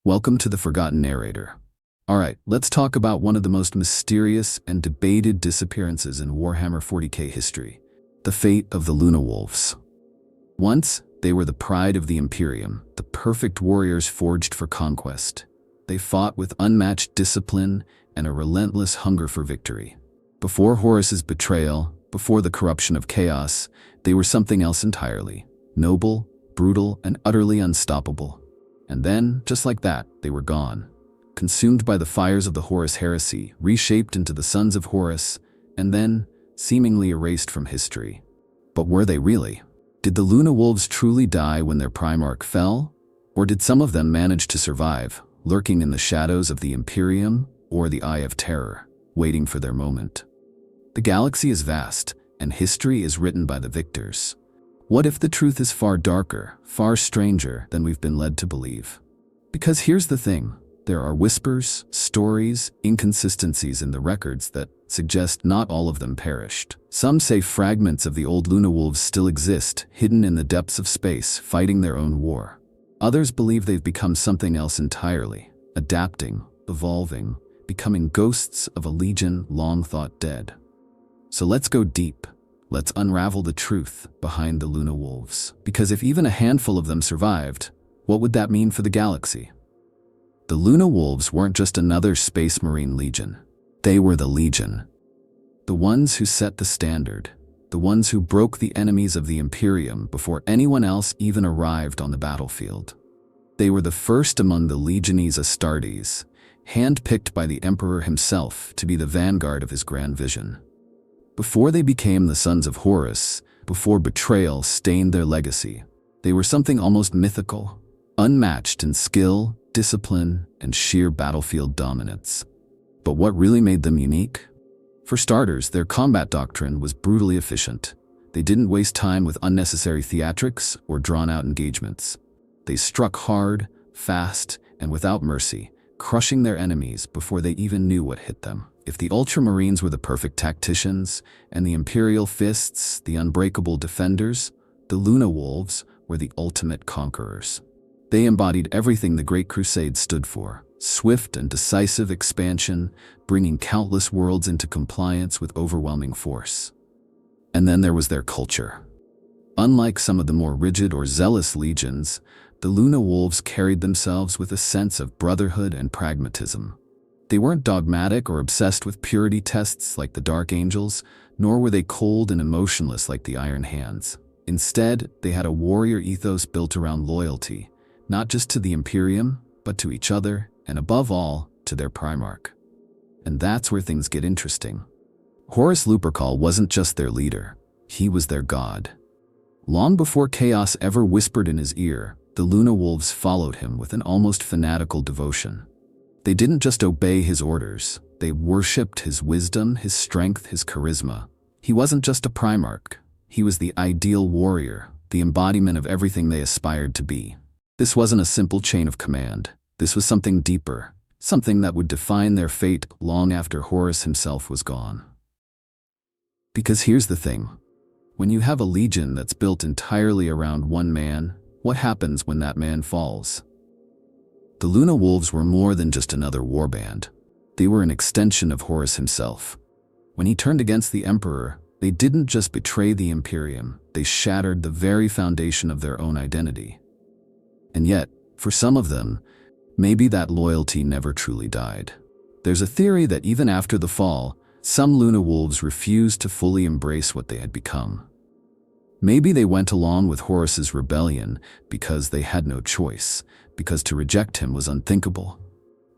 Welcome to the Forgotten Narrator. Alright, let's talk about one of the most mysterious and debated disappearances in Warhammer 40k history, the fate of the Luna Wolves. Once, they were the pride of the Imperium, the perfect warriors forged for conquest. They fought with unmatched discipline and a relentless hunger for victory. Before Horus's betrayal, before the corruption of chaos, they were something else entirely. Noble, brutal, and utterly unstoppable. And then, just like that, they were gone. Consumed by the fires of the Horus heresy, reshaped into the sons of Horus, and then seemingly erased from history. But were they really? Did the Luna Wolves truly die when their Primarch fell? Or did some of them manage to survive, lurking in the shadows of the Imperium or the Eye of Terror, waiting for their moment? The galaxy is vast, and history is written by the victors. What if the truth is far darker, far stranger than we've been led to believe? Because here's the thing, there are whispers, stories, inconsistencies in the records that suggest not all of them perished. Some say fragments of the old Luna Wolves still exist, hidden in the depths of space, fighting their own war. Others believe they've become something else entirely, adapting, evolving, becoming ghosts of a legion long thought dead. So let's go deep. Let's unravel the truth behind the Luna Wolves. Because if even a handful of them survived, what would that mean for the galaxy? The Luna Wolves weren't just another Space Marine legion. They were the Legion. The ones who set the standard. The ones who broke the enemies of the Imperium before anyone else even arrived on the battlefield. They were the first among the Legiones Astartes, handpicked by the Emperor himself to be the vanguard of his grand vision. Before they became the sons of Horus, before betrayal stained their legacy, they were something almost mythical, unmatched in skill, discipline, and sheer battlefield dominance. But what really made them unique? For starters, their combat doctrine was brutally efficient. They didn't waste time with unnecessary theatrics or drawn-out engagements. They struck hard, fast, and without mercy, crushing their enemies before they even knew what hit them. If the Ultramarines were the perfect tacticians, and the Imperial Fists the unbreakable defenders, the Luna Wolves were the ultimate conquerors. They embodied everything the Great Crusade stood for: swift and decisive expansion, bringing countless worlds into compliance with overwhelming force. And then there was their culture. Unlike some of the more rigid or zealous legions, the Luna Wolves carried themselves with a sense of brotherhood and pragmatism. They weren't dogmatic or obsessed with purity tests like the Dark Angels, nor were they cold and emotionless like the Iron Hands. Instead, they had a warrior ethos built around loyalty, not just to the Imperium, but to each other, and above all, to their Primarch. And that's where things get interesting. Horus Lupercal wasn't just their leader, he was their god. Long before chaos ever whispered in his ear, the Luna Wolves followed him with an almost fanatical devotion. They didn't just obey his orders, they worshipped his wisdom, his strength, his charisma. He wasn't just a Primarch, he was the ideal warrior, the embodiment of everything they aspired to be. This wasn't a simple chain of command, this was something deeper, something that would define their fate long after Horus himself was gone. Because here's the thing, when you have a legion that's built entirely around one man, what happens when that man falls? The Luna Wolves were more than just another warband. They were an extension of Horus himself. When he turned against the Emperor, they didn't just betray the Imperium, they shattered the very foundation of their own identity. And yet, for some of them, maybe that loyalty never truly died. There's a theory that even after the fall, some Luna Wolves refused to fully embrace what they had become. Maybe they went along with Horus's rebellion because they had no choice, because to reject him was unthinkable.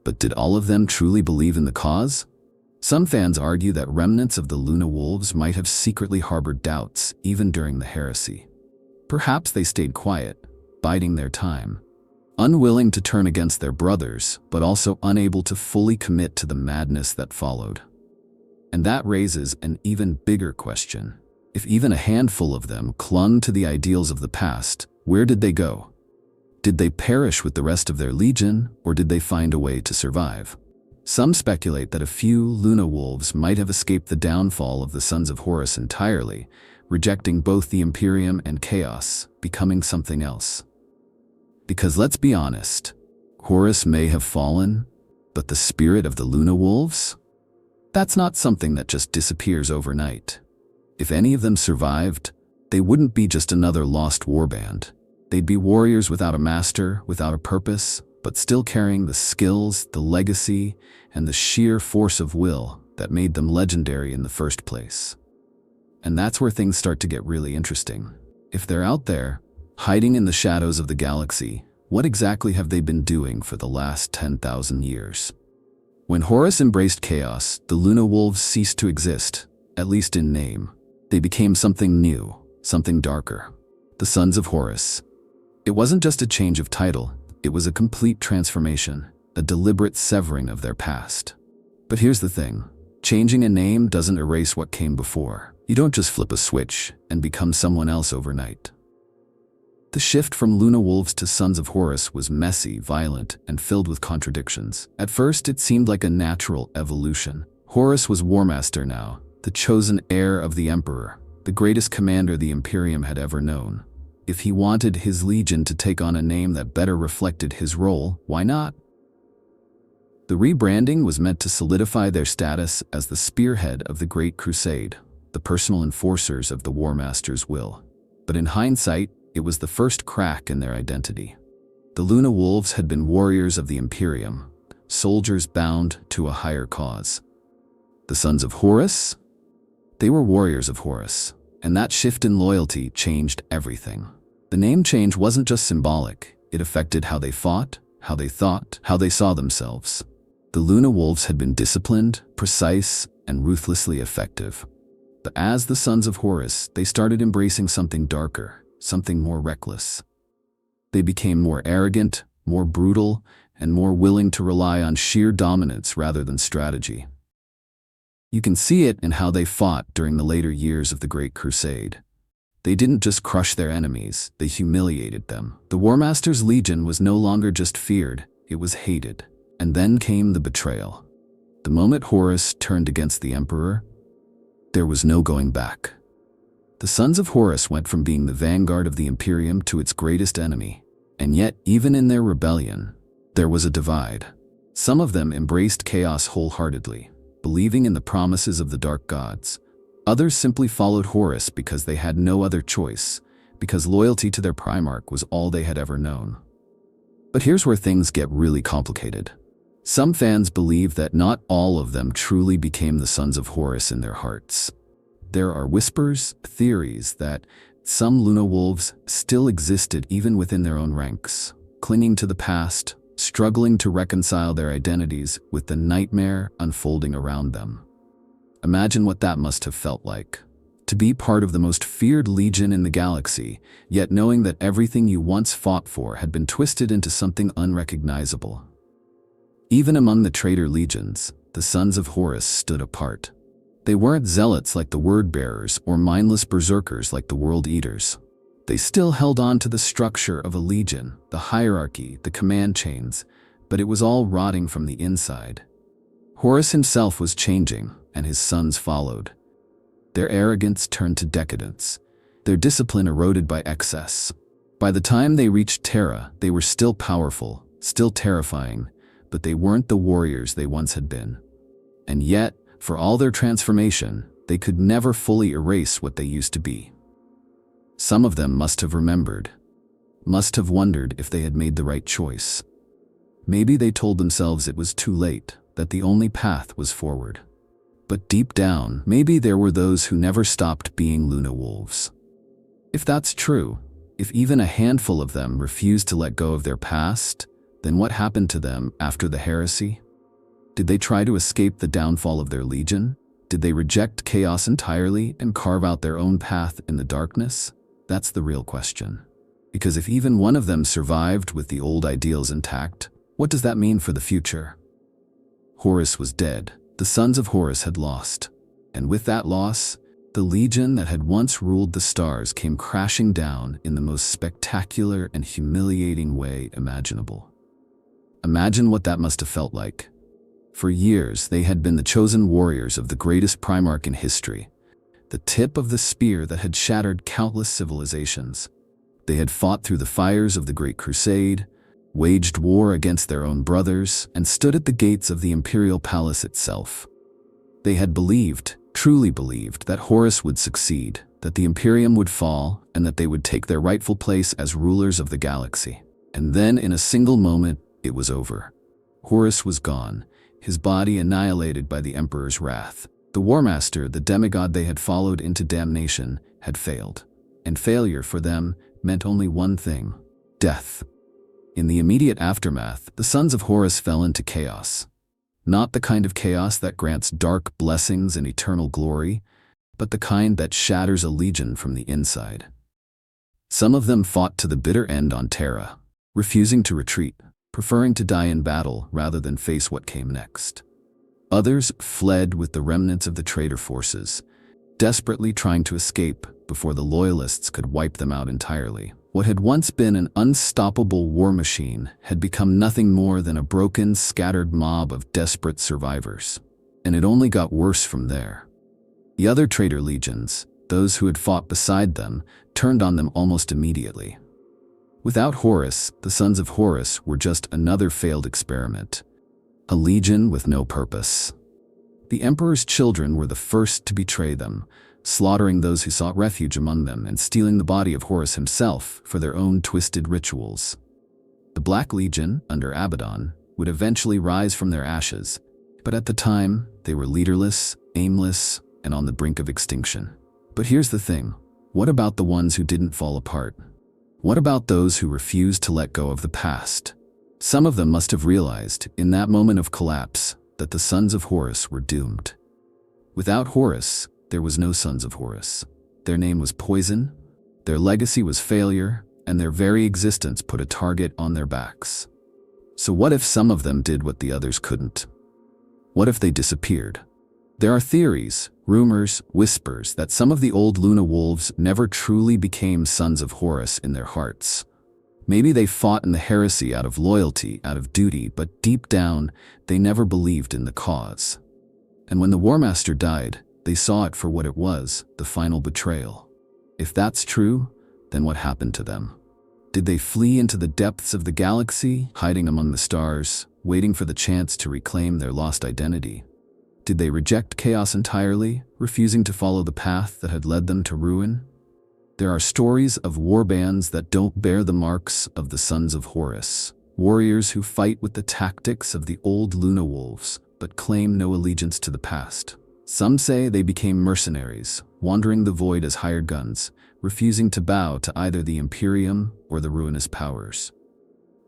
But did all of them truly believe in the cause? Some fans argue that remnants of the Luna Wolves might have secretly harbored doubts, even during the heresy. Perhaps they stayed quiet, biding their time, unwilling to turn against their brothers, but also unable to fully commit to the madness that followed. And that raises an even bigger question. If even a handful of them clung to the ideals of the past, where did they go? Did they perish with the rest of their legion, or did they find a way to survive? Some speculate that a few Luna Wolves might have escaped the downfall of the Sons of Horus entirely, rejecting both the Imperium and chaos, becoming something else. Because let's be honest, Horus may have fallen, but the spirit of the Luna Wolves? That's not something that just disappears overnight. If any of them survived, they wouldn't be just another lost warband. They'd be warriors without a master, without a purpose, but still carrying the skills, the legacy, and the sheer force of will that made them legendary in the first place. And that's where things start to get really interesting. If they're out there, hiding in the shadows of the galaxy, what exactly have they been doing for the last 10,000 years? When Horus embraced chaos, the Luna Wolves ceased to exist, at least in name. They became something new, something darker. The Sons of Horus. It wasn't just a change of title, it was a complete transformation, a deliberate severing of their past. But here's the thing, changing a name doesn't erase what came before. You don't just flip a switch and become someone else overnight. The shift from Luna Wolves to Sons of Horus was messy, violent, and filled with contradictions. At first, it seemed like a natural evolution. Horus was Warmaster now, the chosen heir of the Emperor, the greatest commander the Imperium had ever known. If he wanted his legion to take on a name that better reflected his role, why not? The rebranding was meant to solidify their status as the spearhead of the Great Crusade, the personal enforcers of the Warmaster's will. But in hindsight, it was the first crack in their identity. The Luna Wolves had been warriors of the Imperium, soldiers bound to a higher cause. The Sons of Horus? They were warriors of Horus, and that shift in loyalty changed everything. The name change wasn't just symbolic, it affected how they fought, how they thought, how they saw themselves. The Luna Wolves had been disciplined, precise, and ruthlessly effective. But as the Sons of Horus, they started embracing something darker, something more reckless. They became more arrogant, more brutal, and more willing to rely on sheer dominance rather than strategy. You can see it in how they fought during the later years of the Great Crusade. They didn't just crush their enemies, they humiliated them. The Warmaster's legion was no longer just feared, it was hated. And then came the betrayal. The moment Horus turned against the Emperor, there was no going back. The Sons of Horus went from being the vanguard of the Imperium to its greatest enemy. And yet, even in their rebellion, there was a divide. Some of them embraced chaos wholeheartedly, believing in the promises of the dark gods. Others simply followed Horus because they had no other choice, because loyalty to their Primarch was all they had ever known. But here's where things get really complicated. Some fans believe that not all of them truly became the Sons of Horus in their hearts. There are whispers, theories that some Luna Wolves still existed even within their own ranks, clinging to the past, struggling to reconcile their identities with the nightmare unfolding around them. Imagine what that must have felt like. To be part of the most feared legion in the galaxy, yet knowing that everything you once fought for had been twisted into something unrecognizable. Even among the traitor legions, the Sons of Horus stood apart. They weren't zealots like the Word-bearers or mindless berserkers like the World-eaters. They still held on to the structure of a legion, the hierarchy, the command chains, but it was all rotting from the inside. Horus himself was changing, and his sons followed. Their arrogance turned to decadence, their discipline eroded by excess. By the time they reached Terra, they were still powerful, still terrifying, but they weren't the warriors they once had been. And yet, for all their transformation, they could never fully erase what they used to be. Some of them must have remembered, must have wondered if they had made the right choice. Maybe they told themselves it was too late, that the only path was forward. But deep down, maybe there were those who never stopped being Luna Wolves. If that's true, if even a handful of them refused to let go of their past, then what happened to them after the heresy? Did they try to escape the downfall of their legion? Did they reject chaos entirely and carve out their own path in the darkness? That's the real question. Because if even one of them survived with the old ideals intact, what does that mean for the future? Horus was dead. The Sons of Horus had lost. And with that loss, the legion that had once ruled the stars came crashing down in the most spectacular and humiliating way imaginable. Imagine what that must have felt like. For years, they had been the chosen warriors of the greatest Primarch in history, the tip of the spear that had shattered countless civilizations. They had fought through the fires of the Great Crusade, waged war against their own brothers, and stood at the gates of the imperial palace itself. They had believed, truly believed, that Horus would succeed, that the Imperium would fall, and that they would take their rightful place as rulers of the galaxy. And then, in a single moment, it was over. Horus was gone, his body annihilated by the Emperor's wrath. The War Master, the demigod they had followed into damnation, had failed. And failure for them meant only one thing: death. In the immediate aftermath, the sons of Horus fell into chaos. Not the kind of chaos that grants dark blessings and eternal glory, but the kind that shatters a legion from the inside. Some of them fought to the bitter end on Terra, refusing to retreat, preferring to die in battle rather than face what came next. Others fled with the remnants of the traitor forces, desperately trying to escape before the loyalists could wipe them out entirely. What had once been an unstoppable war machine had become nothing more than a broken, scattered mob of desperate survivors. And it only got worse from there. The other traitor legions, those who had fought beside them, turned on them almost immediately. Without Horus, the sons of Horus were just another failed experiment. A legion with no purpose. The Emperor's children were the first to betray them, slaughtering those who sought refuge among them and stealing the body of Horus himself for their own twisted rituals. The Black Legion, under Abaddon, would eventually rise from their ashes, but at the time, they were leaderless, aimless, and on the brink of extinction. But here's the thing: what about the ones who didn't fall apart? What about those who refused to let go of the past? Some of them must have realized, in that moment of collapse, that the sons of Horus were doomed. Without Horus, there was no sons of Horus. Their name was poison, their legacy was failure, and their very existence put a target on their backs. So what if some of them did what the others couldn't? What if they disappeared? There are theories, rumors, whispers that some of the old Luna Wolves never truly became sons of Horus in their hearts. Maybe they fought in the heresy out of loyalty, out of duty, but deep down, they never believed in the cause. And when the War Master died, they saw it for what it was, the final betrayal. If that's true, then what happened to them? Did they flee into the depths of the galaxy, hiding among the stars, waiting for the chance to reclaim their lost identity? Did they reject chaos entirely, refusing to follow the path that had led them to ruin? There are stories of warbands that don't bear the marks of the sons of Horus, warriors who fight with the tactics of the old Luna Wolves, but claim no allegiance to the past. Some say they became mercenaries, wandering the void as hired guns, refusing to bow to either the Imperium or the ruinous powers.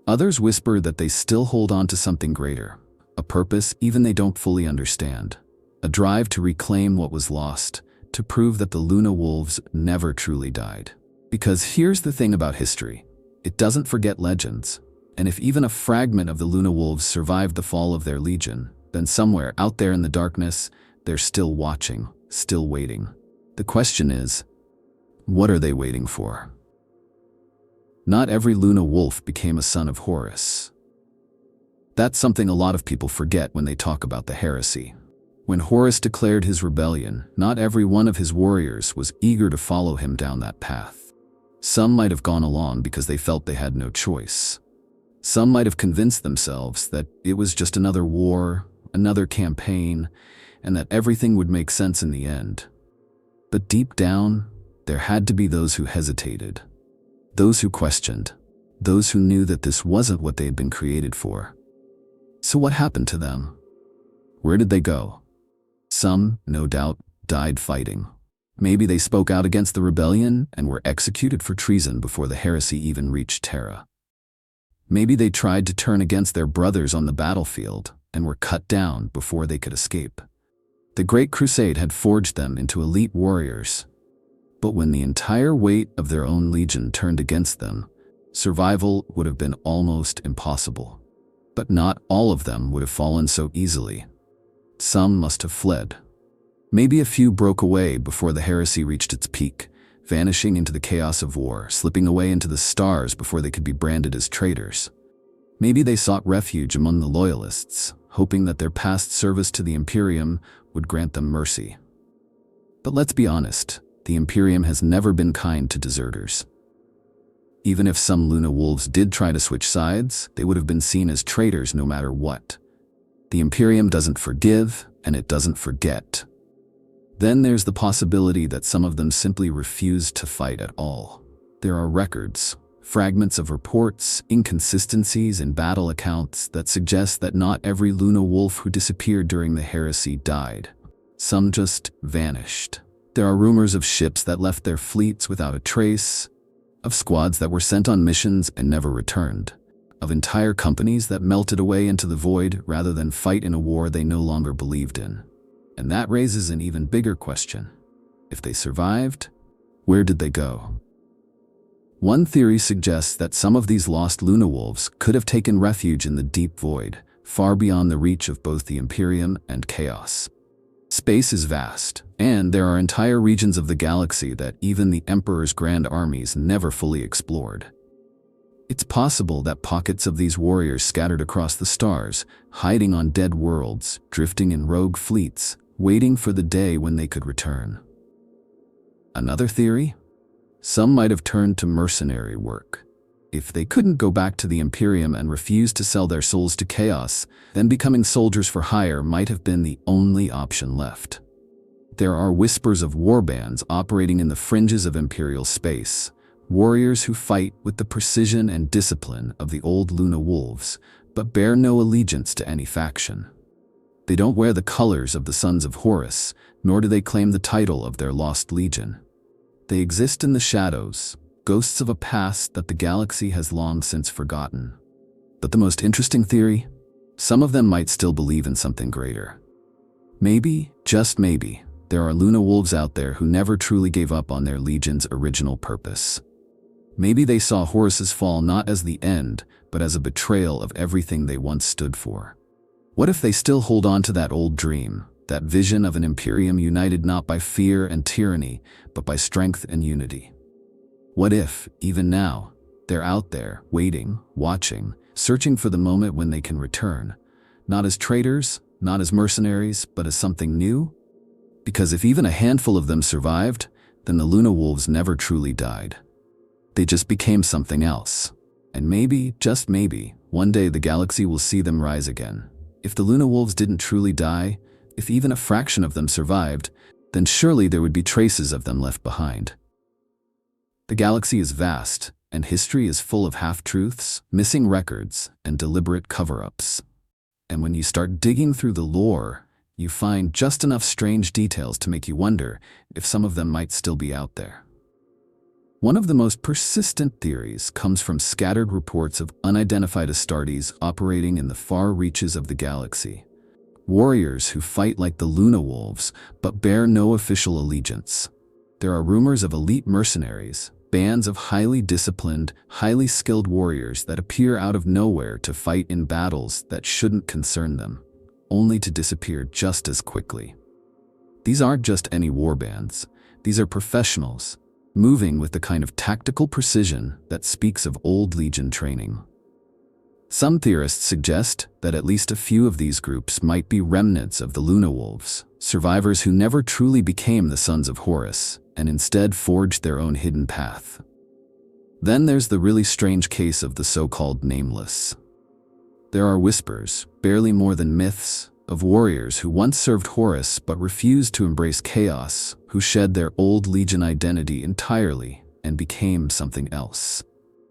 Others whisper that they still hold on to something greater, a purpose even they don't fully understand, a drive to reclaim what was lost, to prove that the Luna Wolves never truly died. Because here's the thing about history: it doesn't forget legends, and if even a fragment of the Luna Wolves survived the fall of their legion, then somewhere out there in the darkness, they're still watching, still waiting. The question is, what are they waiting for? Not every Luna Wolf became a son of Horus. That's something a lot of people forget when they talk about the heresy. When Horus declared his rebellion, not every one of his warriors was eager to follow him down that path. Some might have gone along because they felt they had no choice. Some might have convinced themselves that it was just another war, another campaign, and that everything would make sense in the end. But deep down, there had to be those who hesitated, those who questioned, those who knew that this wasn't what they had been created for. So what happened to them? Where did they go? Some, no doubt, died fighting. Maybe they spoke out against the rebellion and were executed for treason before the heresy even reached Terra. Maybe they tried to turn against their brothers on the battlefield and were cut down before they could escape. The Great Crusade had forged them into elite warriors. But when the entire weight of their own legion turned against them, survival would have been almost impossible. But not all of them would have fallen so easily. Some must have fled. Maybe a few broke away before the heresy reached its peak, vanishing into the chaos of war, slipping away into the stars before they could be branded as traitors. Maybe they sought refuge among the loyalists, hoping that their past service to the Imperium would grant them mercy. But let's be honest, the Imperium has never been kind to deserters. Even if some Luna Wolves did try to switch sides, they would have been seen as traitors no matter what. The Imperium doesn't forgive, and it doesn't forget. Then there's the possibility that some of them simply refused to fight at all. There are records, fragments of reports, inconsistencies in battle accounts that suggest that not every Luna Wolf who disappeared during the heresy died. Some just vanished. There are rumors of ships that left their fleets without a trace, of squads that were sent on missions and never returned, of entire companies that melted away into the void rather than fight in a war they no longer believed in. And that raises an even bigger question. If they survived, where did they go? One theory suggests that some of these lost Luna Wolves could have taken refuge in the deep void, far beyond the reach of both the Imperium and Chaos. Space is vast, and there are entire regions of the galaxy that even the Emperor's grand armies never fully explored. It's possible that pockets of these warriors scattered across the stars, hiding on dead worlds, drifting in rogue fleets, waiting for the day when they could return. Another theory? Some might have turned to mercenary work. If they couldn't go back to the Imperium and refused to sell their souls to Chaos, then becoming soldiers for hire might have been the only option left. There are whispers of warbands operating in the fringes of Imperial space, warriors who fight with the precision and discipline of the old Luna Wolves, but bear no allegiance to any faction. They don't wear the colors of the Sons of Horus, nor do they claim the title of their lost legion. They exist in the shadows, ghosts of a past that the galaxy has long since forgotten. But the most interesting theory? Some of them might still believe in something greater. Maybe, just maybe, there are Luna Wolves out there who never truly gave up on their legion's original purpose. Maybe they saw Horus's fall not as the end, but as a betrayal of everything they once stood for. What if they still hold on to that old dream, that vision of an Imperium united not by fear and tyranny, but by strength and unity? What if, even now, they're out there, waiting, watching, searching for the moment when they can return, not as traitors, not as mercenaries, but as something new? Because if even a handful of them survived, then the Luna Wolves never truly died. They just became something else. And maybe, just maybe, one day the galaxy will see them rise again. If the Luna Wolves didn't truly die, if even a fraction of them survived, then surely there would be traces of them left behind. The galaxy is vast, and history is full of half-truths, missing records, and deliberate cover-ups. And when you start digging through the lore, you find just enough strange details to make you wonder if some of them might still be out there. One of the most persistent theories comes from scattered reports of unidentified Astartes operating in the far reaches of the galaxy. Warriors who fight like the Luna Wolves, but bear no official allegiance. There are rumors of elite mercenaries, bands of highly disciplined, highly skilled warriors that appear out of nowhere to fight in battles that shouldn't concern them, only to disappear just as quickly. These aren't just any warbands. These are professionals, moving with the kind of tactical precision that speaks of old Legion training. Some theorists suggest that at least a few of these groups might be remnants of the Luna Wolves, survivors who never truly became the Sons of Horus, and instead forged their own hidden path. Then there's the really strange case of the so-called Nameless. There are whispers, barely more than myths, of warriors who once served Horus but refused to embrace Chaos, who shed their old Legion identity entirely and became something else.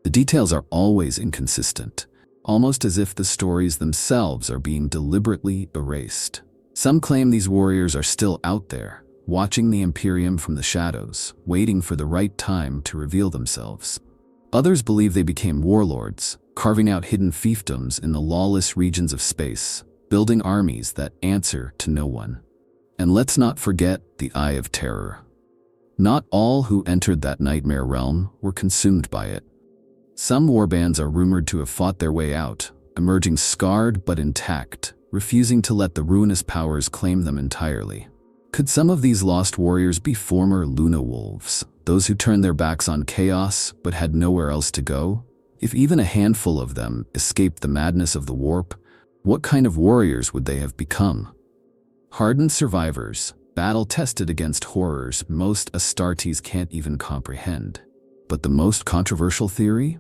The details are always inconsistent, almost as if the stories themselves are being deliberately erased. Some claim these warriors are still out there, watching the Imperium from the shadows, waiting for the right time to reveal themselves. Others believe they became warlords, carving out hidden fiefdoms in the lawless regions of space, building armies that answer to no one. And let's not forget the Eye of Terror. Not all who entered that nightmare realm were consumed by it. Some warbands are rumored to have fought their way out, emerging scarred but intact, refusing to let the ruinous powers claim them entirely. Could some of these lost warriors be former Luna Wolves, those who turned their backs on Chaos but had nowhere else to go? If even a handful of them escaped the madness of the warp, what kind of warriors would they have become? Hardened survivors, battle-tested against horrors most Astartes can't even comprehend. But the most controversial theory?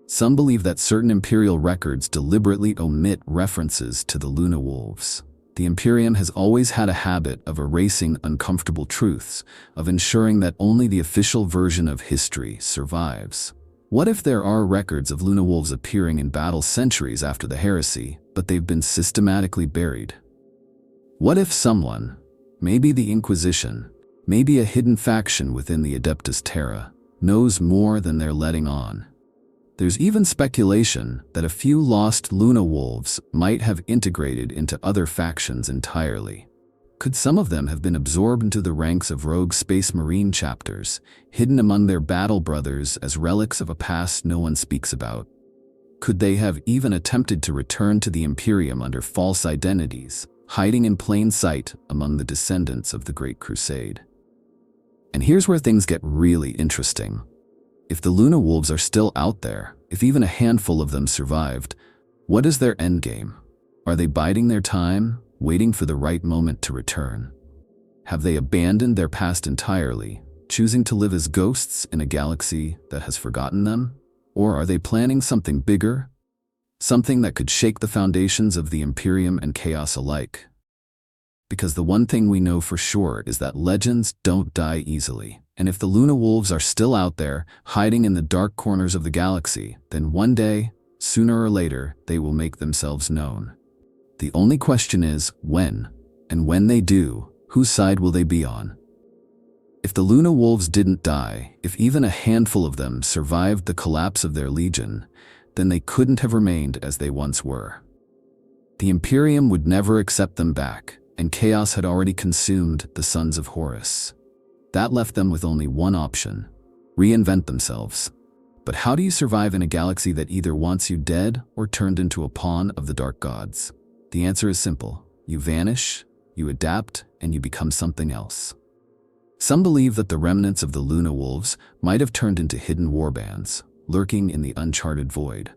Some believe that certain Imperial records deliberately omit references to the Luna Wolves. The Imperium has always had a habit of erasing uncomfortable truths, of ensuring that only the official version of history survives. What if there are records of Luna Wolves appearing in battle centuries after the heresy, but they've been systematically buried? What if someone, maybe the Inquisition, maybe a hidden faction within the Adeptus Terra, knows more than they're letting on? There's even speculation that a few lost Luna Wolves might have integrated into other factions entirely. Could some of them have been absorbed into the ranks of rogue Space Marine chapters, hidden among their battle brothers as relics of a past no one speaks about? Could they have even attempted to return to the Imperium under false identities, hiding in plain sight among the descendants of the Great Crusade? And here's where things get really interesting. If the Luna Wolves are still out there, if even a handful of them survived, what is their endgame? Are they biding their time, waiting for the right moment to return? Have they abandoned their past entirely, choosing to live as ghosts in a galaxy that has forgotten them? Or are they planning something bigger? Something that could shake the foundations of the Imperium and Chaos alike? Because the one thing we know for sure is that legends don't die easily. And if the Luna Wolves are still out there, hiding in the dark corners of the galaxy, then one day, sooner or later, they will make themselves known. The only question is, when? And when they do, whose side will they be on? If the Luna Wolves didn't die, if even a handful of them survived the collapse of their legion, then they couldn't have remained as they once were. The Imperium would never accept them back, and chaos had already consumed the sons of Horus. That left them with only one option: reinvent themselves. But how do you survive in a galaxy that either wants you dead or turned into a pawn of the dark gods? The answer is simple. You vanish, you adapt, and you become something else. Some believe that the remnants of the Luna Wolves might have turned into hidden warbands, lurking in the uncharted void,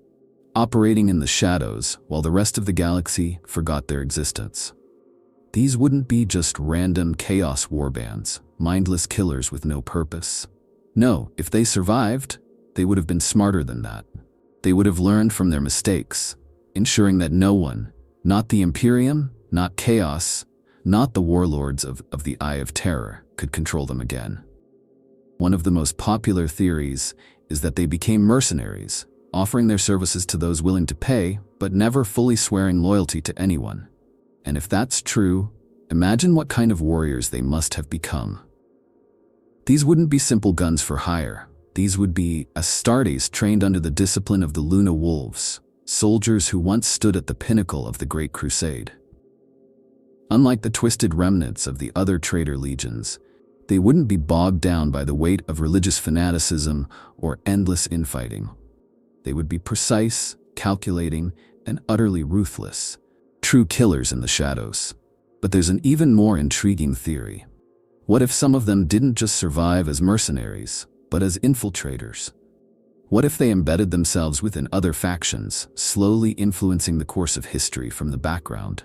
operating in the shadows while the rest of the galaxy forgot their existence. These wouldn't be just random chaos warbands, mindless killers with no purpose. No, if they survived, they would have been smarter than that. They would have learned from their mistakes, ensuring that no one, not the Imperium, not Chaos, not the warlords of the Eye of Terror, could control them again. One of the most popular theories is that they became mercenaries, offering their services to those willing to pay, but never fully swearing loyalty to anyone. And if that's true, imagine what kind of warriors they must have become. These wouldn't be simple guns for hire. These would be Astartes trained under the discipline of the Luna Wolves, soldiers who once stood at the pinnacle of the Great Crusade. Unlike the twisted remnants of the other traitor legions, they wouldn't be bogged down by the weight of religious fanaticism or endless infighting. They would be precise, calculating, and utterly ruthless. True killers in the shadows. But there's an even more intriguing theory. What if some of them didn't just survive as mercenaries, but as infiltrators? What if they embedded themselves within other factions, slowly influencing the course of history from the background?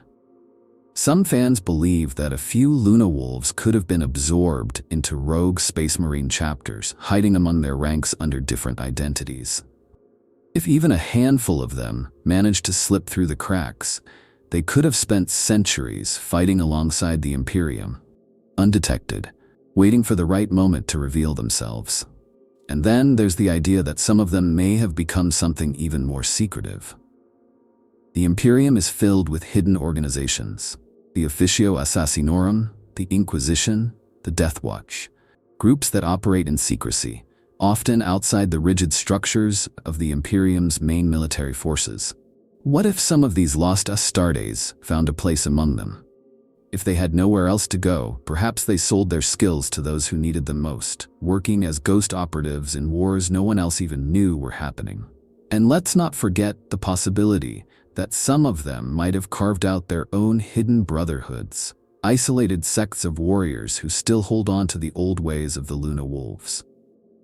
Some fans believe that a few Luna Wolves could have been absorbed into rogue Space Marine chapters, hiding among their ranks under different identities. If even a handful of them managed to slip through the cracks, they could have spent centuries fighting alongside the Imperium, undetected, waiting for the right moment to reveal themselves. And then there's the idea that some of them may have become something even more secretive. The Imperium is filled with hidden organizations: the Officio Assassinorum, the Inquisition, the Death Watch, groups that operate in secrecy, often outside the rigid structures of the Imperium's main military forces. What if some of these lost Astartes found a place among them? If they had nowhere else to go, perhaps they sold their skills to those who needed them most, working as ghost operatives in wars no one else even knew were happening. And let's not forget the possibility that some of them might have carved out their own hidden brotherhoods, isolated sects of warriors who still hold on to the old ways of the Luna Wolves.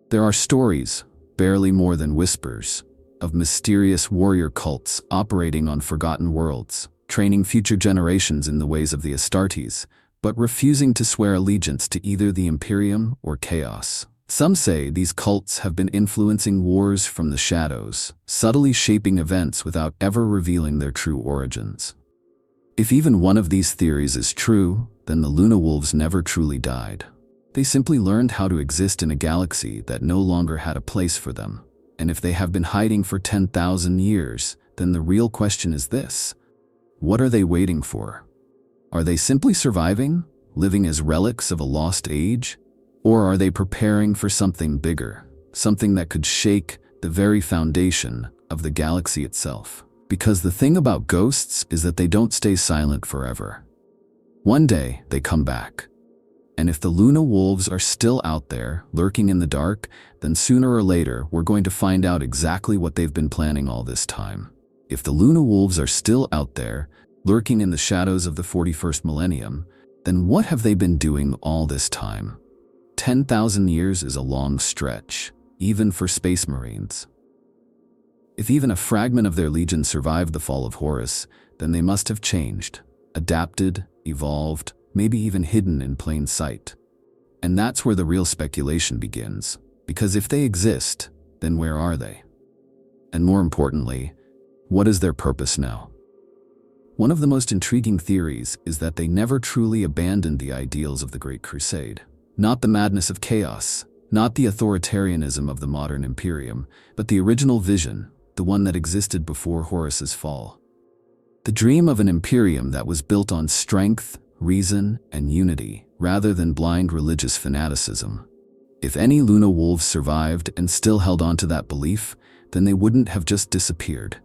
There are stories, barely more than whispers, of mysterious warrior cults operating on forgotten worlds, training future generations in the ways of the Astartes, but refusing to swear allegiance to either the Imperium or Chaos. Some say these cults have been influencing wars from the shadows, subtly shaping events without ever revealing their true origins. If even one of these theories is true, then the Luna Wolves never truly died. They simply learned how to exist in a galaxy that no longer had a place for them. And if they have been hiding for 10,000 years, then the real question is this: what are they waiting for? Are they simply surviving, living as relics of a lost age? Or are they preparing for something bigger, something that could shake the very foundation of the galaxy itself? Because the thing about ghosts is that they don't stay silent forever. One day, they come back. And if the Luna Wolves are still out there, lurking in the dark, then sooner or later, we're going to find out exactly what they've been planning all this time. If the Luna Wolves are still out there, lurking in the shadows of the 41st millennium, then what have they been doing all this time? 10,000 years is a long stretch, even for space marines. If even a fragment of their legion survived the fall of Horus, then they must have changed, adapted, evolved, maybe even hidden in plain sight. And that's where the real speculation begins, because if they exist, then where are they? And more importantly, what is their purpose now? One of the most intriguing theories is that they never truly abandoned the ideals of the Great Crusade. Not the madness of chaos, not the authoritarianism of the modern Imperium, but the original vision, the one that existed before Horus's fall. The dream of an Imperium that was built on strength, reason, and unity, rather than blind religious fanaticism. If any Luna Wolves survived and still held on to that belief, then they wouldn't have just disappeared.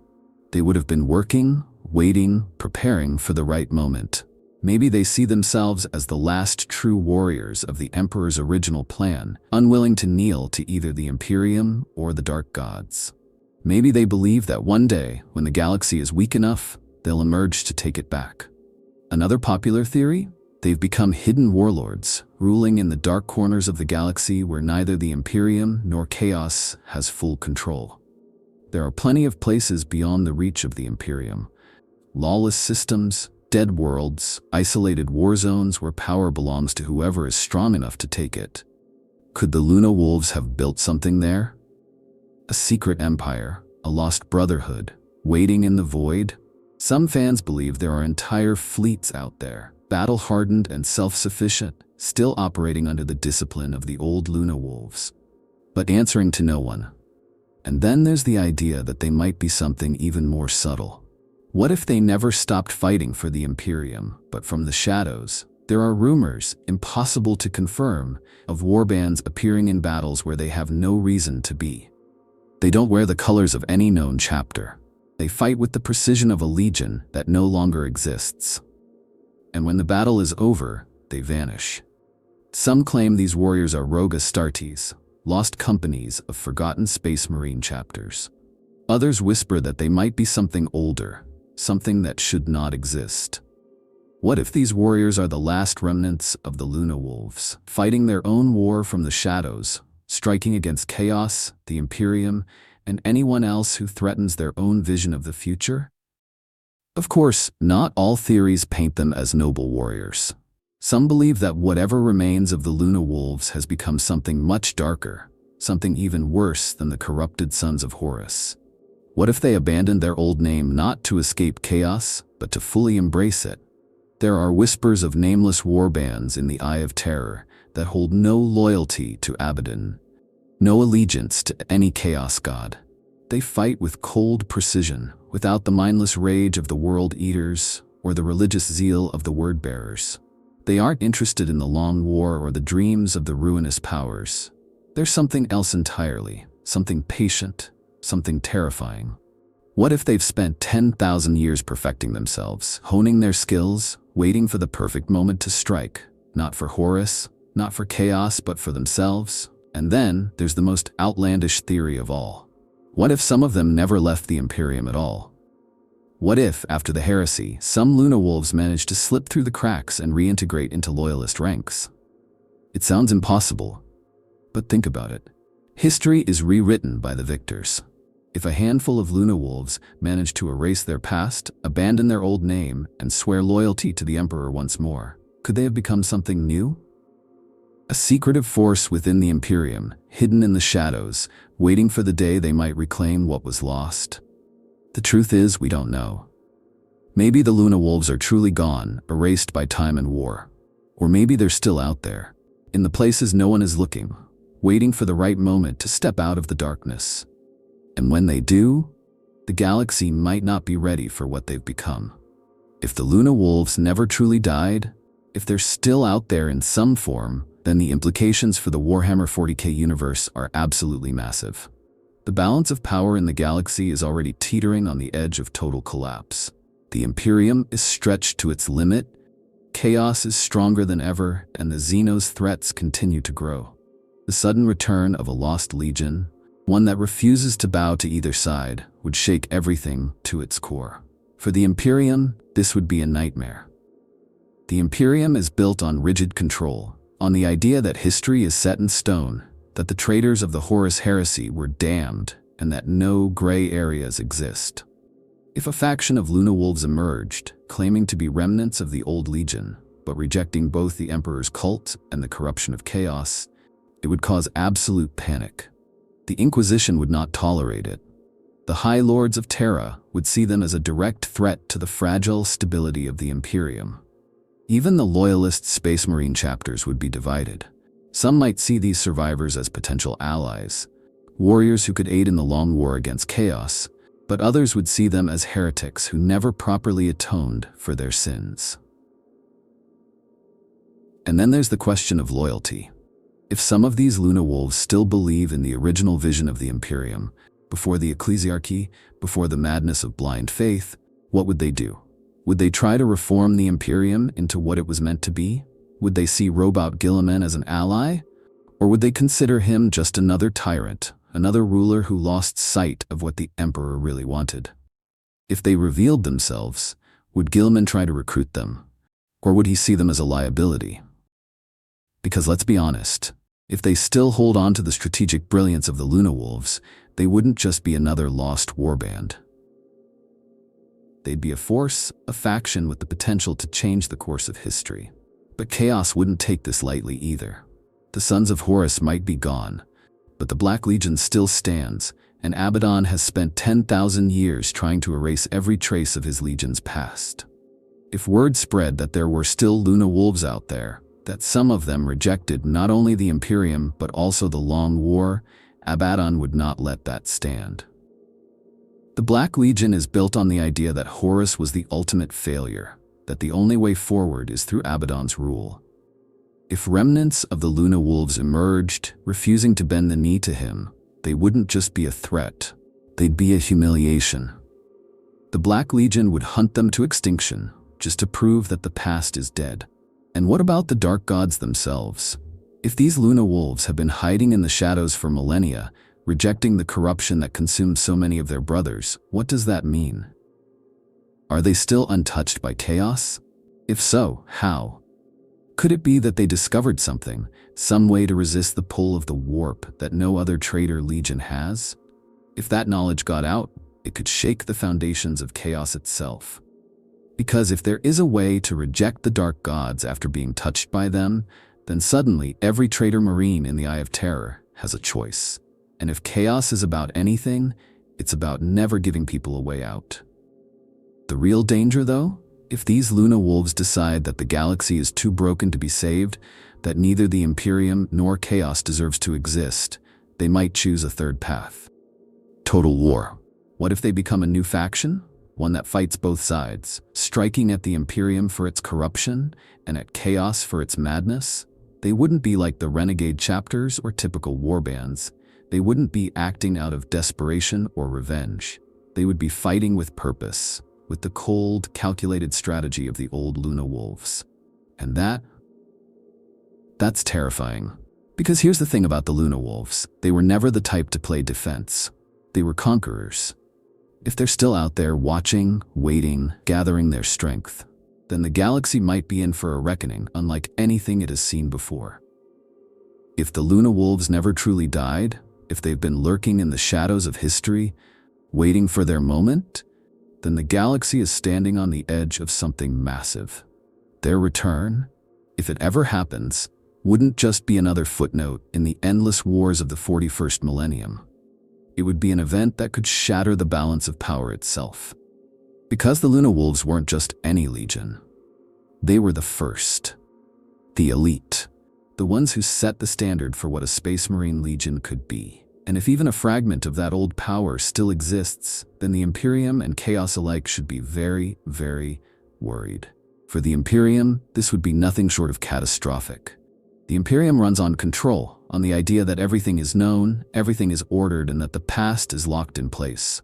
They would have been working, waiting, preparing for the right moment. Maybe they see themselves as the last true warriors of the Emperor's original plan, unwilling to kneel to either the Imperium or the Dark Gods. Maybe they believe that one day, when the galaxy is weak enough, they'll emerge to take it back. Another popular theory? They've become hidden warlords, ruling in the dark corners of the galaxy where neither the Imperium nor Chaos has full control. There are plenty of places beyond the reach of the Imperium. Lawless systems, dead worlds, isolated war zones where power belongs to whoever is strong enough to take it. Could the Luna Wolves have built something there? A secret empire, a lost brotherhood, waiting in the void? Some fans believe there are entire fleets out there, battle-hardened and self-sufficient, still operating under the discipline of the old Luna Wolves, but answering to no one. And then there's the idea that they might be something even more subtle. What if they never stopped fighting for the Imperium, but from the shadows? There are rumors, impossible to confirm, of warbands appearing in battles where they have no reason to be. They don't wear the colors of any known chapter. They fight with the precision of a legion that no longer exists. And when the battle is over, they vanish. Some claim these warriors are rogue Astartes, lost companies of forgotten space marine chapters. Others whisper that they might be something older, something that should not exist. What if these warriors are the last remnants of the Luna Wolves, fighting their own war from the shadows, striking against Chaos, the Imperium, and anyone else who threatens their own vision of the future? Of course, not all theories paint them as noble warriors. Some believe that whatever remains of the Luna Wolves has become something much darker, something even worse than the corrupted sons of Horus. What if they abandoned their old name not to escape chaos, but to fully embrace it? There are whispers of nameless warbands in the Eye of Terror that hold no loyalty to Abaddon, no allegiance to any chaos god. They fight with cold precision, without the mindless rage of the world eaters or the religious zeal of the word bearers. They aren't interested in the long war or the dreams of the ruinous powers. There's something else entirely, something patient, something terrifying. What if they've spent 10,000 years perfecting themselves, honing their skills, waiting for the perfect moment to strike, not for Horus, not for Chaos, but for themselves? And then there's the most outlandish theory of all. What if some of them never left the Imperium at all? What if, after the heresy, some Luna Wolves managed to slip through the cracks and reintegrate into loyalist ranks? It sounds impossible, but think about it. History is rewritten by the victors. If a handful of Luna Wolves manage to erase their past, abandon their old name, and swear loyalty to the Emperor once more, could they have become something new? A secretive force within the Imperium, hidden in the shadows, waiting for the day they might reclaim what was lost. The truth is, we don't know. Maybe the Luna Wolves are truly gone, erased by time and war. Or maybe they're still out there, in the places no one is looking, waiting for the right moment to step out of the darkness. And when they do, the galaxy might not be ready for what they've become. If the Luna Wolves never truly died, if they're still out there in some form, then the implications for the Warhammer 40k universe are absolutely massive. The balance of power in the galaxy is already teetering on the edge of total collapse. The Imperium is stretched to its limit, chaos is stronger than ever, and the Xenos threats continue to grow. The sudden return of a lost legion, one that refuses to bow to either side, would shake everything to its core. For the Imperium, this would be a nightmare. The Imperium is built on rigid control, on the idea that history is set in stone, that the traitors of the Horus heresy were damned, and that no gray areas exist. If a faction of Luna Wolves emerged, claiming to be remnants of the old legion, but rejecting both the Emperor's cult and the corruption of chaos, it would cause absolute panic. The Inquisition would not tolerate it. The High Lords of Terra would see them as a direct threat to the fragile stability of the Imperium. Even the loyalist Space Marine chapters would be divided. Some might see these survivors as potential allies, warriors who could aid in the long war against chaos, but others would see them as heretics who never properly atoned for their sins. And then there's the question of loyalty. If some of these Luna Wolves still believe in the original vision of the Imperium, before the ecclesiarchy, before the madness of blind faith, what would they do? Would they try to reform the Imperium into what it was meant to be? Would they see Robot Guilliman as an ally? Or would they consider him just another tyrant, another ruler who lost sight of what the Emperor really wanted? If they revealed themselves, would Guilliman try to recruit them? Or would he see them as a liability? Because let's be honest, if they still hold on to the strategic brilliance of the Luna Wolves, they wouldn't just be another lost warband. They'd be a force, a faction with the potential to change the course of history. But chaos wouldn't take this lightly either. The sons of Horus might be gone, but the Black Legion still stands, and Abaddon has spent 10,000 years trying to erase every trace of his legion's past. If word spread that there were still Luna Wolves out there, that some of them rejected not only the Imperium but also the Long War, Abaddon would not let that stand. The Black Legion is built on the idea that Horus was the ultimate failure, that the only way forward is through Abaddon's rule. If remnants of the Luna Wolves emerged, refusing to bend the knee to him, they wouldn't just be a threat, they'd be a humiliation. The Black Legion would hunt them to extinction, just to prove that the past is dead. And what about the Dark Gods themselves? If these Luna Wolves have been hiding in the shadows for millennia, rejecting the corruption that consumed so many of their brothers, what does that mean? Are they still untouched by chaos? If so, how? Could it be that they discovered something, some way to resist the pull of the warp that no other traitor legion has? If that knowledge got out, it could shake the foundations of chaos itself. Because if there is a way to reject the Dark Gods after being touched by them, then suddenly every traitor marine in the Eye of Terror has a choice. And if chaos is about anything, it's about never giving people a way out. The real danger, though? If these Luna Wolves decide that the galaxy is too broken to be saved, that neither the Imperium nor chaos deserves to exist, they might choose a third path. Total war. What if they become a new faction? One that fights both sides, striking at the Imperium for its corruption and at chaos for its madness? They wouldn't be like the renegade chapters or typical warbands. They wouldn't be acting out of desperation or revenge. They would be fighting with purpose, with the cold, calculated strategy of the old Luna Wolves. And that's terrifying. Because here's the thing about the Luna Wolves. They were never the type to play defense. They were conquerors. If they're still out there watching, waiting, gathering their strength, then the galaxy might be in for a reckoning unlike anything it has seen before. If the Luna Wolves never truly died, if they've been lurking in the shadows of history, waiting for their moment, then the galaxy is standing on the edge of something massive. Their return, if it ever happens, wouldn't just be another footnote in the endless wars of the 41st millennium. It would be an event that could shatter the balance of power itself. Because the Luna Wolves weren't just any legion. They were the first. The elite. The ones who set the standard for what a Space Marine Legion could be. And if even a fragment of that old power still exists, then the Imperium and Chaos alike should be very, very worried. For the Imperium, this would be nothing short of catastrophic. The Imperium runs on control, on the idea that everything is known, everything is ordered, and that the past is locked in place.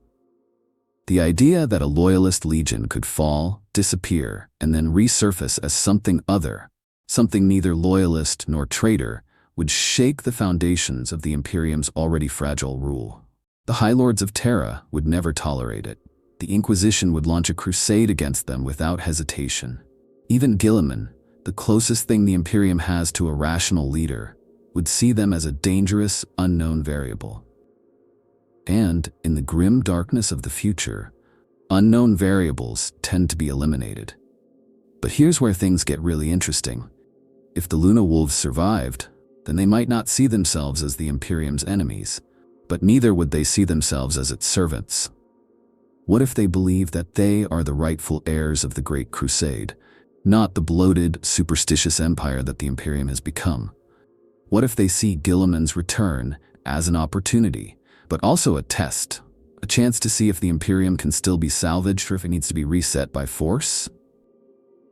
The idea that a loyalist legion could fall, disappear, and then resurface as something other, something neither loyalist nor traitor, would shake the foundations of the Imperium's already fragile rule. The High Lords of Terra would never tolerate it. The Inquisition would launch a crusade against them without hesitation. Even Guilliman, the closest thing the Imperium has to a rational leader, would see them as a dangerous, unknown variable. And, in the grim darkness of the future, unknown variables tend to be eliminated. But here's where things get really interesting. If the Luna Wolves survived, then they might not see themselves as the Imperium's enemies, but neither would they see themselves as its servants. What if they believe that they are the rightful heirs of the Great Crusade, not the bloated, superstitious empire that the Imperium has become? What if they see Guilliman's return as an opportunity, but also a test, a chance to see if the Imperium can still be salvaged or if it needs to be reset by force?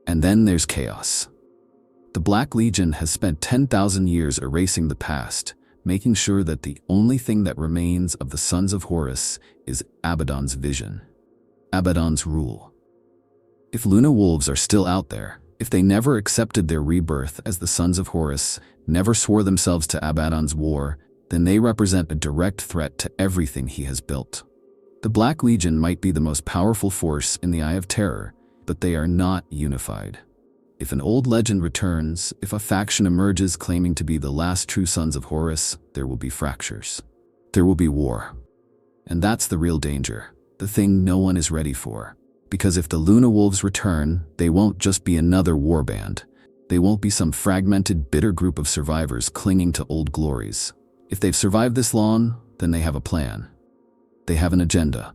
And then there's Chaos. The Black Legion has spent 10,000 years erasing the past, making sure that the only thing that remains of the Sons of Horus is Abaddon's vision, Abaddon's rule. If Luna Wolves are still out there, if they never accepted their rebirth as the Sons of Horus, never swore themselves to Abaddon's war, then they represent a direct threat to everything he has built. The Black Legion might be the most powerful force in the Eye of Terror, but they are not unified. If an old legend returns, if a faction emerges claiming to be the last true Sons of Horus, there will be fractures. There will be war. And that's the real danger, the thing no one is ready for. Because if the Luna Wolves return, they won't just be another warband. They won't be some fragmented, bitter group of survivors clinging to old glories. If they've survived this long, then they have a plan. They have an agenda.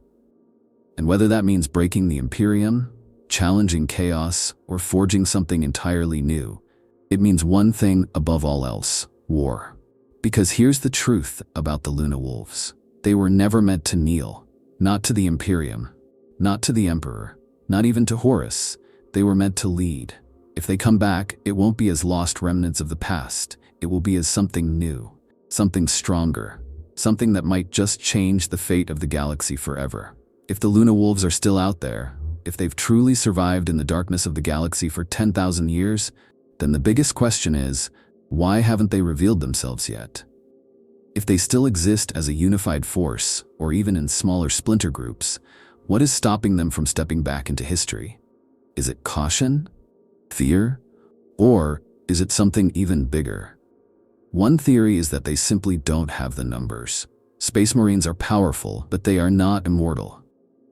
And whether that means breaking the Imperium, challenging Chaos, or forging something entirely new, it means one thing above all else: war. Because here's the truth about the Luna Wolves. They were never meant to kneel, not to the Imperium, not to the Emperor, not even to Horus. They were meant to lead. If they come back, it won't be as lost remnants of the past. It will be as something new, something stronger, something that might just change the fate of the galaxy forever. If the Luna Wolves are still out there, if they've truly survived in the darkness of the galaxy for 10,000 years, then the biggest question is, why haven't they revealed themselves yet? If they still exist as a unified force, or even in smaller splinter groups, what is stopping them from stepping back into history? Is it caution? Fear? Or is it something even bigger? One theory is that they simply don't have the numbers. Space Marines are powerful, but they are not immortal.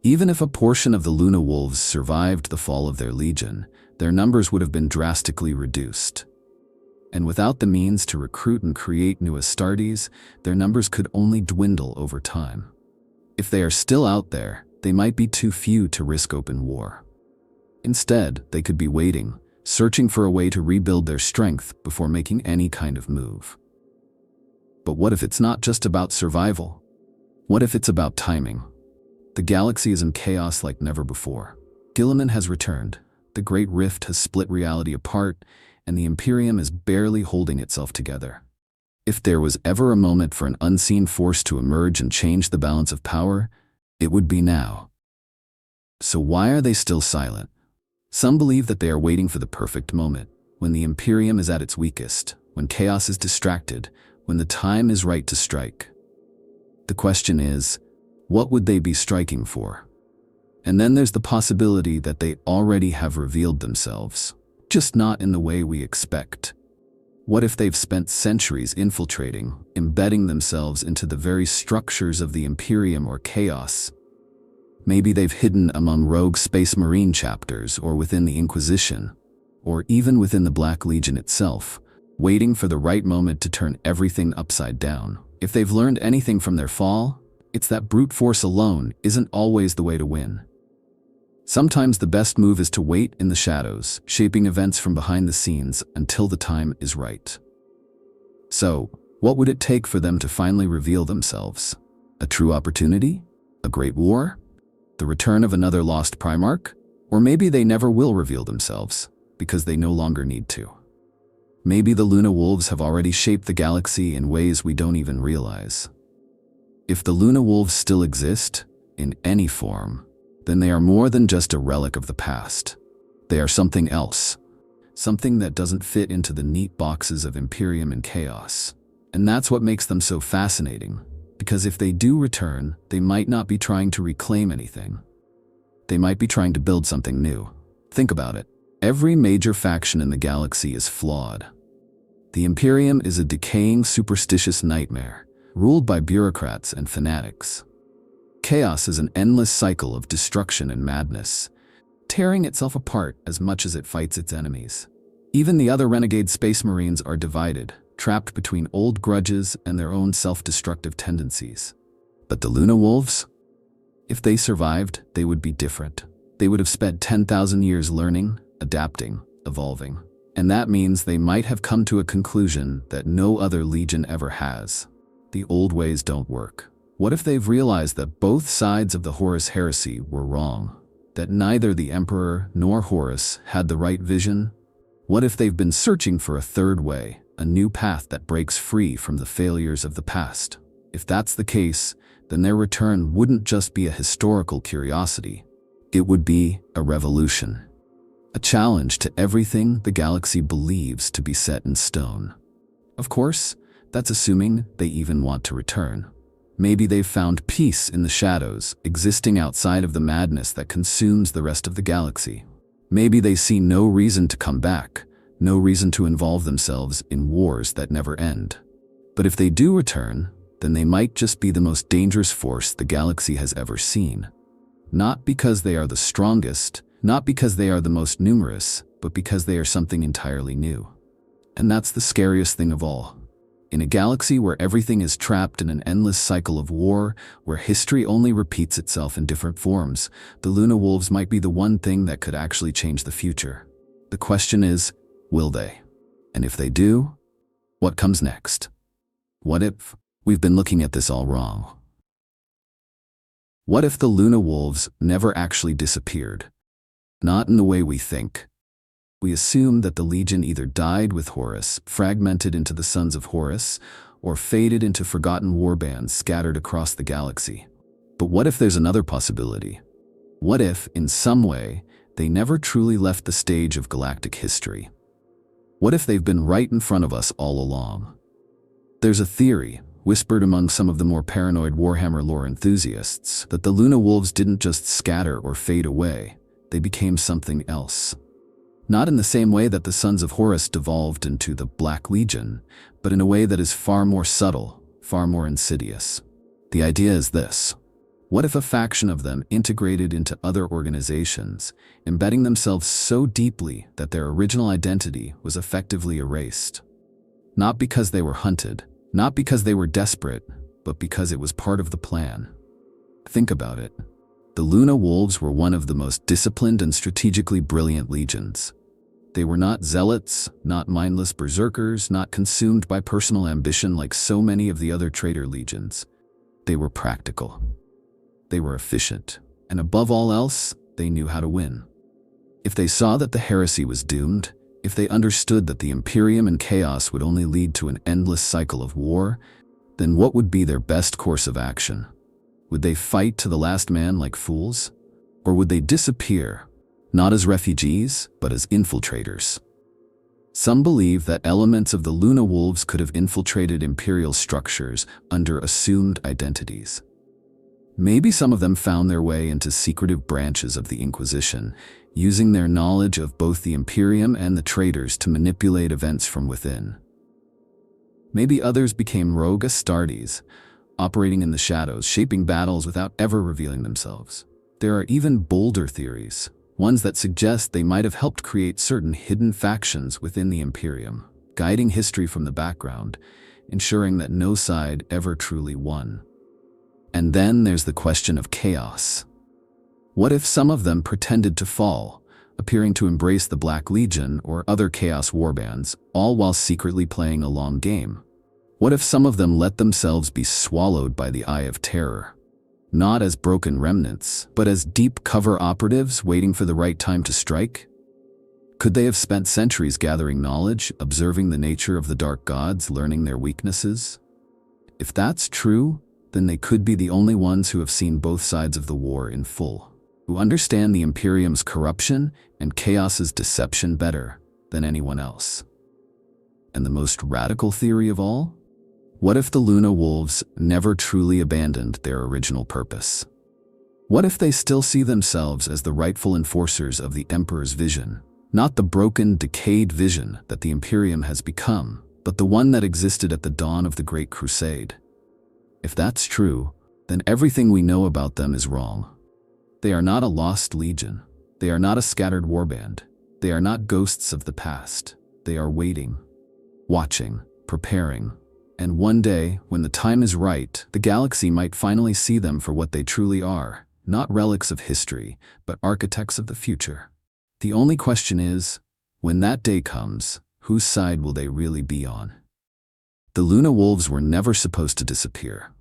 Even if a portion of the Luna Wolves survived the fall of their legion, their numbers would have been drastically reduced. And without the means to recruit and create new Astartes, their numbers could only dwindle over time. If they are still out there, they might be too few to risk open war. Instead, they could be waiting, searching for a way to rebuild their strength before making any kind of move. But what if it's not just about survival? What if it's about timing? The galaxy is in chaos like never before. Guilliman has returned, the Great Rift has split reality apart, and the Imperium is barely holding itself together. If there was ever a moment for an unseen force to emerge and change the balance of power, it would be now. So why are they still silent? Some believe that they are waiting for the perfect moment, when the Imperium is at its weakest, when chaos is distracted, when the time is right to strike. The question is, what would they be striking for? And then there's the possibility that they already have revealed themselves, just not in the way we expect. What if they've spent centuries infiltrating, embedding themselves into the very structures of the Imperium or Chaos? Maybe they've hidden among rogue Space Marine chapters or within the Inquisition, or even within the Black Legion itself, waiting for the right moment to turn everything upside down. If they've learned anything from their fall, it's that brute force alone isn't always the way to win. Sometimes the best move is to wait in the shadows, shaping events from behind the scenes until the time is right. So, what would it take for them to finally reveal themselves? A true opportunity? A great war? The return of another lost Primarch? Or maybe they never will reveal themselves, because they no longer need to. Maybe the Luna Wolves have already shaped the galaxy in ways we don't even realize. If the Luna Wolves still exist, in any form, then they are more than just a relic of the past. They are something else. Something that doesn't fit into the neat boxes of Imperium and Chaos. And that's what makes them so fascinating, because if they do return, they might not be trying to reclaim anything. They might be trying to build something new. Think about it. Every major faction in the galaxy is flawed. The Imperium is a decaying, superstitious nightmare, ruled by bureaucrats and fanatics. Chaos is an endless cycle of destruction and madness, tearing itself apart as much as it fights its enemies. Even the other renegade Space Marines are divided, trapped between old grudges and their own self-destructive tendencies. But the Luna Wolves? If they survived, they would be different. They would have spent 10,000 years learning, adapting, evolving. And that means they might have come to a conclusion that no other legion ever has. The old ways don't work. What if they've realized that both sides of the Horus heresy were wrong? That neither the Emperor nor Horus had the right vision? What if they've been searching for a third way, a new path that breaks free from the failures of the past? If that's the case, then their return wouldn't just be a historical curiosity. It would be a revolution. A challenge to everything the galaxy believes to be set in stone. Of course, that's assuming they even want to return. Maybe they've found peace in the shadows, existing outside of the madness that consumes the rest of the galaxy. Maybe they see no reason to come back, no reason to involve themselves in wars that never end. But if they do return, then they might just be the most dangerous force the galaxy has ever seen. Not because they are the strongest, not because they are the most numerous, but because they are something entirely new. And that's the scariest thing of all. In a galaxy where everything is trapped in an endless cycle of war, where history only repeats itself in different forms, the Luna Wolves might be the one thing that could actually change the future. The question is, will they? And if they do, what comes next? What if we've been looking at this all wrong? What if the Luna Wolves never actually disappeared? Not in the way we think. We assume that the Legion either died with Horus, fragmented into the Sons of Horus, or faded into forgotten warbands scattered across the galaxy. But what if there's another possibility? What if, in some way, they never truly left the stage of galactic history? What if they've been right in front of us all along? There's a theory, whispered among some of the more paranoid Warhammer lore enthusiasts, that the Luna Wolves didn't just scatter or fade away, they became something else. Not in the same way that the Sons of Horus devolved into the Black Legion, but in a way that is far more subtle, far more insidious. The idea is this. What if a faction of them integrated into other organizations, embedding themselves so deeply that their original identity was effectively erased? Not because they were hunted, not because they were desperate, but because it was part of the plan. Think about it. The Luna Wolves were one of the most disciplined and strategically brilliant legions. They were not zealots, not mindless berserkers, not consumed by personal ambition like so many of the other traitor legions. They were practical. They were efficient. And above all else, they knew how to win. If they saw that the heresy was doomed, if they understood that the Imperium and Chaos would only lead to an endless cycle of war, then what would be their best course of action? Would they fight to the last man like fools? Or would they disappear, not as refugees, but as infiltrators? Some believe that elements of the Luna Wolves could have infiltrated Imperial structures under assumed identities. Maybe some of them found their way into secretive branches of the Inquisition, using their knowledge of both the Imperium and the traitors to manipulate events from within. Maybe others became rogue Astartes, operating in the shadows, shaping battles without ever revealing themselves. There are even bolder theories, ones that suggest they might have helped create certain hidden factions within the Imperium. guiding history from the background, ensuring that no side ever truly won. And then there's the question of chaos. What if some of them pretended to fall, appearing to embrace the Black Legion or other chaos warbands, all while secretly playing a long game? What if some of them let themselves be swallowed by the Eye of Terror? Not as broken remnants, but as deep cover operatives waiting for the right time to strike? Could they have spent centuries gathering knowledge, observing the nature of the dark gods, learning their weaknesses? If that's true, then they could be the only ones who have seen both sides of the war in full, who understand the Imperium's corruption and Chaos's deception better than anyone else. And the most radical theory of all? What if the Luna Wolves never truly abandoned their original purpose? What if they still see themselves as the rightful enforcers of the Emperor's vision, not the broken, decayed vision that the Imperium has become, but the one that existed at the dawn of the Great Crusade? If that's true, then everything we know about them is wrong. They are not a lost legion. They are not a scattered warband. They are not ghosts of the past. They are waiting, watching, preparing. And one day, when the time is right, the galaxy might finally see them for what they truly are, not relics of history, but architects of the future. The only question is, when that day comes, whose side will they really be on? The Luna Wolves were never supposed to disappear.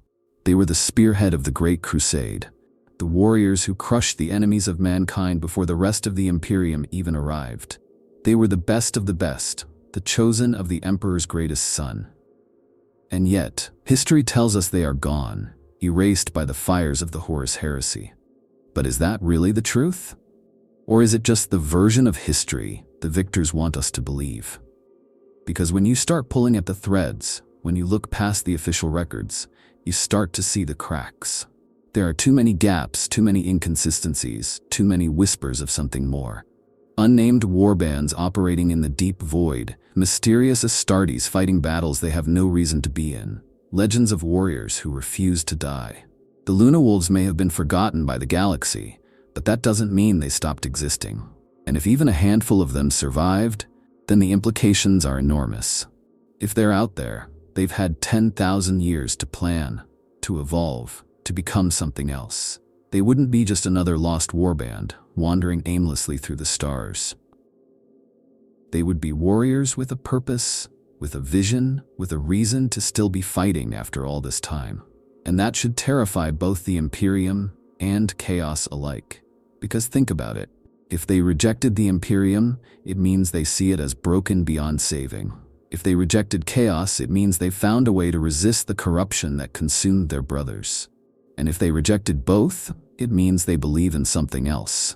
They were the spearhead of the Great Crusade, the warriors who crushed the enemies of mankind before the rest of the Imperium even arrived. They were the best of the best, the chosen of the Emperor's greatest son. And yet, history tells us they are gone, erased by the fires of the Horus heresy. But is that really the truth? Or is it just the version of history the victors want us to believe? Because when you start pulling at the threads, when you look past the official records, you start to see the cracks. There are too many gaps, too many inconsistencies, too many whispers of something more. Unnamed warbands operating in the deep void, mysterious Astartes fighting battles they have no reason to be in, legends of warriors who refuse to die. The Luna Wolves may have been forgotten by the galaxy, but that doesn't mean they stopped existing. And if even a handful of them survived, then the implications are enormous. If they're out there, they've had 10,000 years to plan, to evolve, to become something else. They wouldn't be just another lost warband, wandering aimlessly through the stars. They would be warriors with a purpose, with a vision, with a reason to still be fighting after all this time. And that should terrify both the Imperium and Chaos alike. Because think about it. If they rejected the Imperium, it means they see it as broken beyond saving. If they rejected Chaos, it means they found a way to resist the corruption that consumed their brothers. And if they rejected both, it means they believe in something else.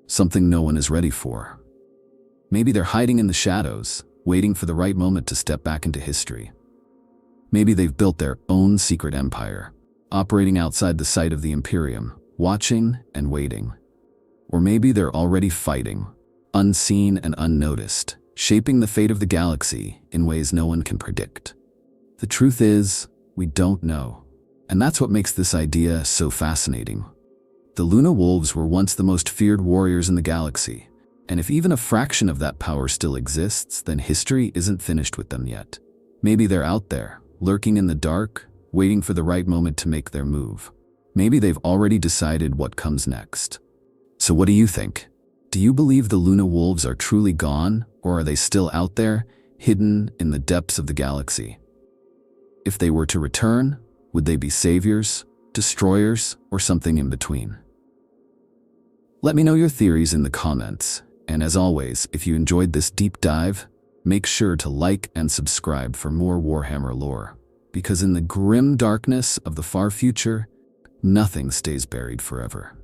Something no one is ready for. Maybe they're hiding in the shadows, waiting for the right moment to step back into history. Maybe they've built their own secret empire, operating outside the sight of the Imperium, watching and waiting. Or maybe they're already fighting, unseen and unnoticed, shaping the fate of the galaxy in ways no one can predict. The truth is, we don't know. And that's what makes this idea so fascinating. The Luna Wolves were once the most feared warriors in the galaxy, and if even a fraction of that power still exists, then history isn't finished with them yet. Maybe they're out there, lurking in the dark, waiting for the right moment to make their move. Maybe they've already decided what comes next. So what do you think? Do you believe the Luna Wolves are truly gone, or are they still out there, hidden in the depths of the galaxy? If they were to return, would they be saviors, destroyers, or something in between? Let me know your theories in the comments, and as always, if you enjoyed this deep dive, make sure to like and subscribe for more Warhammer lore, because in the grim darkness of the far future, nothing stays buried forever.